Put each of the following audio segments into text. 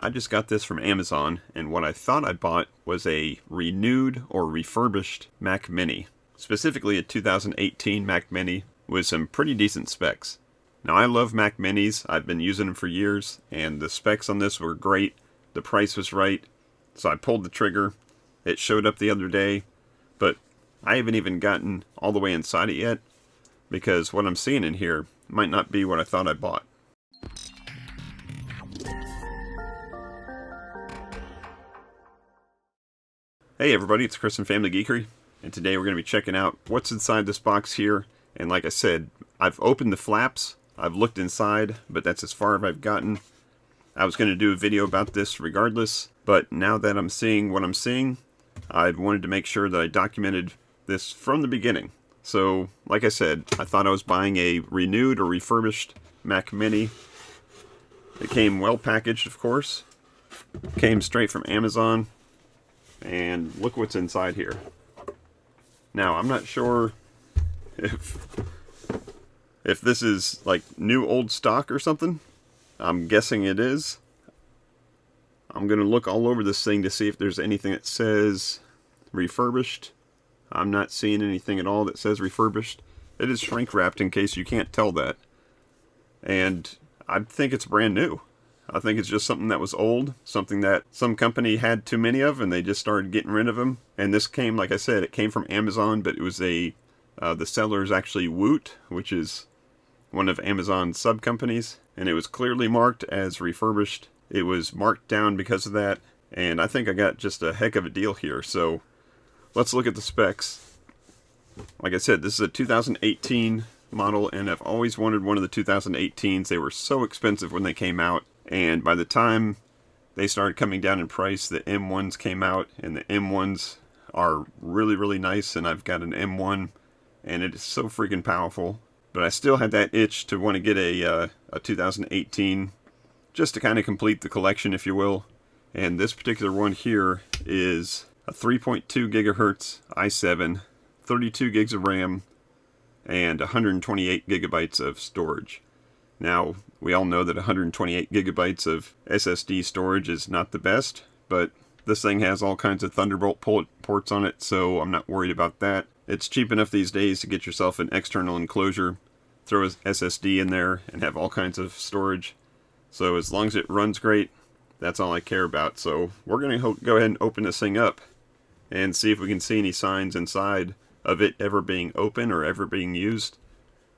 I just got this from Amazon, and what I thought I bought was a renewed or refurbished Mac Mini. Specifically a 2018 Mac Mini with some pretty decent specs. Now I love Mac Minis, I've been using them for years, and the specs on this were great, the price was right, so I pulled the trigger. It showed up the other day, but I haven't even gotten all the way inside it yet, because what I'm seeing in here might not be what I thought I bought. Hey everybody, it's Chris from Family Geekery, and today we're going to be checking out what's inside this box here. And like I said, I've opened the flaps, I've looked inside, but that's as far as I've gotten. I was going to do a video about this regardless, but now that I'm seeing what I'm seeing, I wanted to make sure that I documented this from the beginning. So, like I said, I thought I was buying a renewed or refurbished Mac Mini. It came well packaged, of course. Came straight from Amazon. And look what's inside here. Now, I'm not sure if this is like new old stock or something. I'm guessing it is. I'm going to look all over this thing to see if there's anything that says refurbished. I'm not seeing anything at all that says refurbished. It is shrink wrapped in case you can't tell that. And I think it's brand new. I think it's just something that was old, something that some company had too many of and they just started getting rid of them. And this came, like I said, it came from Amazon, but it was the seller is actually Woot, which is one of Amazon's sub-companies. And it was clearly marked as refurbished. It was marked down because of that. And I think I got just a heck of a deal here. So let's look at the specs. Like I said, this is a 2018 model, and I've always wanted one of the 2018s. They were so expensive when they came out. And by the time they started coming down in price, the M1s came out, and the M1s are really, really nice, and I've got an M1, and it is so freaking powerful. But I still had that itch to want to get a 2018, just to kind of complete the collection, if you will. And this particular one here is a 3.2 gigahertz i7, 32 gigs of RAM, and 128 gigabytes of storage. Now, we all know that 128 gigabytes of SSD storage is not the best, but this thing has all kinds of Thunderbolt ports on it, so I'm not worried about that. It's cheap enough these days to get yourself an external enclosure, throw a SSD in there, and have all kinds of storage. So as long as it runs great, that's all I care about. So we're going to go ahead and open this thing up and see if we can see any signs inside of it ever being open or ever being used.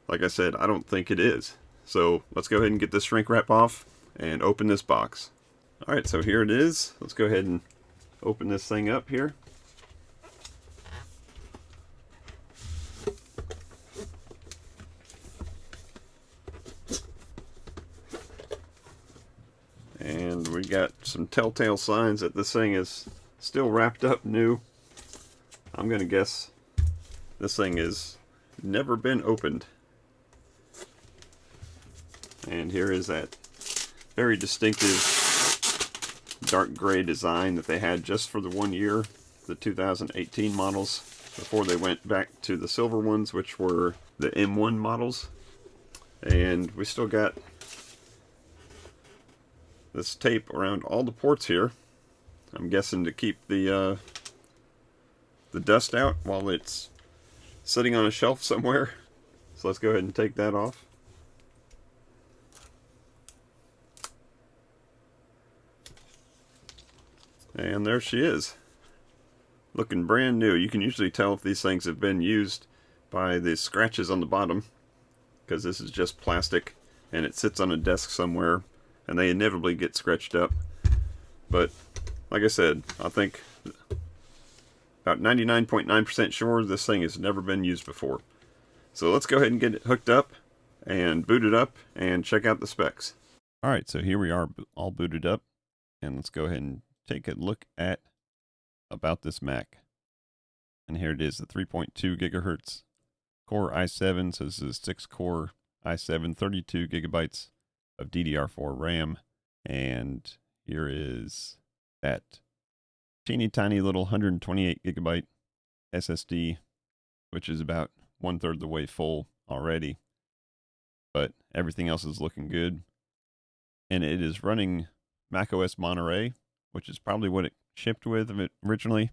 Like I said, I don't think it is. So let's go ahead and get this shrink wrap off and open this box. Alright, so here it is. Let's go ahead and open this thing up here. And we got some telltale signs that this thing is still wrapped up new. I'm going to guess this thing has never been opened. And here is that very distinctive dark gray design that they had just for the 1 year, the 2018 models, before they went back to the silver ones, which were the M1 models. And we still got this tape around all the ports here. I'm guessing to keep the dust out while it's sitting on a shelf somewhere. So let's go ahead and take that off. And there she is, looking brand new. You can usually tell if these things have been used by the scratches on the bottom, because this is just plastic and it sits on a desk somewhere and they inevitably get scratched up. But like I said, I think about 99.9% sure this thing has never been used before. So let's go ahead and get it hooked up and booted up and check out the specs. Alright, so here we are all booted up, and let's go ahead and take a look at about this Mac. And here it is, the 3.2 gigahertz Core i7. So this is 6-core i7, 32 gigabytes of DDR4 RAM. And here is that teeny tiny little 128 gigabyte SSD, which is about 1/3 of the way full already. But everything else is looking good. And it is running macOS Monterey, which is probably what it shipped with originally.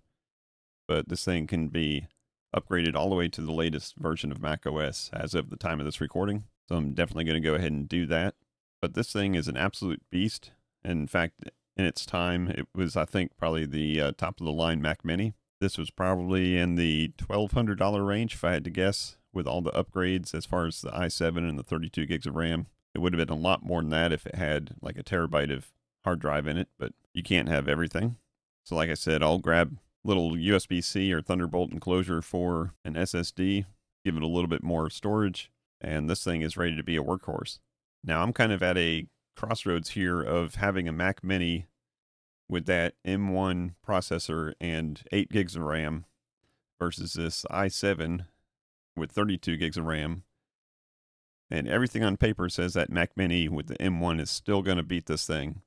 But this thing can be upgraded all the way to the latest version of macOS as of the time of this recording. So I'm definitely going to go ahead and do that. But this thing is an absolute beast. And in fact, in its time, it was, I think, probably the top of the line Mac Mini. This was probably in the $1,200 range, if I had to guess, with all the upgrades as far as the i7 and the 32 gigs of RAM. It would have been a lot more than that if it had like a terabyte of hard drive in it, but you can't have everything. So like I said, I'll grab little USB-C or Thunderbolt enclosure for an SSD, give it a little bit more storage, and this thing is ready to be a workhorse. Now I'm kind of at a crossroads here of having a Mac Mini with that M1 processor and 8 gigs of RAM versus this i7 with 32 gigs of RAM. And everything on paper says that Mac Mini with the M1 is still going to beat this thing.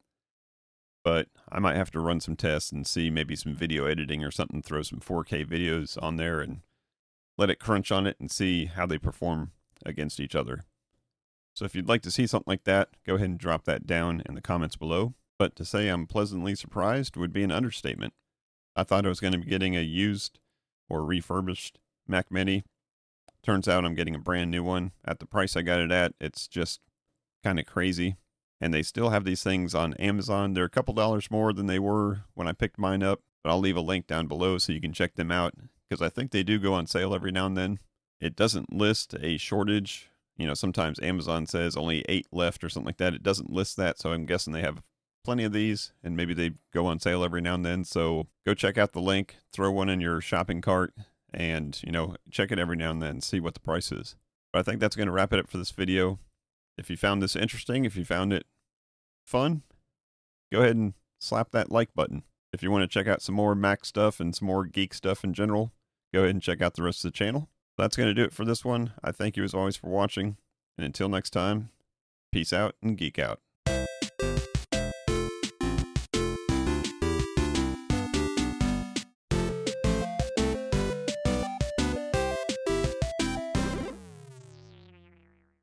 But I might have to run some tests and see maybe some video editing or something, throw some 4K videos on there and let it crunch on it and see how they perform against each other. So if you'd like to see something like that, go ahead and drop that down in the comments below. But to say I'm pleasantly surprised would be an understatement. I thought I was going to be getting a used or refurbished Mac Mini. Turns out I'm getting a brand new one. At the price I got it at, it's just kind of crazy. And they still have these things on Amazon. They're a couple dollars more than they were when I picked mine up. But I'll leave a link down below so you can check them out, because I think they do go on sale every now and then. It doesn't list a shortage. You know, sometimes Amazon says only 8 left or something like that. It doesn't list that, so I'm guessing they have plenty of these, and maybe they go on sale every now and then. So go check out the link, throw one in your shopping cart, and, you know, check it every now and then, see what the price is. But I think that's going to wrap it up for this video. If you found this interesting, if you found it fun, go ahead and slap that like button. If you want to check out some more Mac stuff and some more geek stuff in general, go ahead and check out the rest of the channel. That's going to do it for this one. I thank you as always for watching, and until next time, peace out and geek out.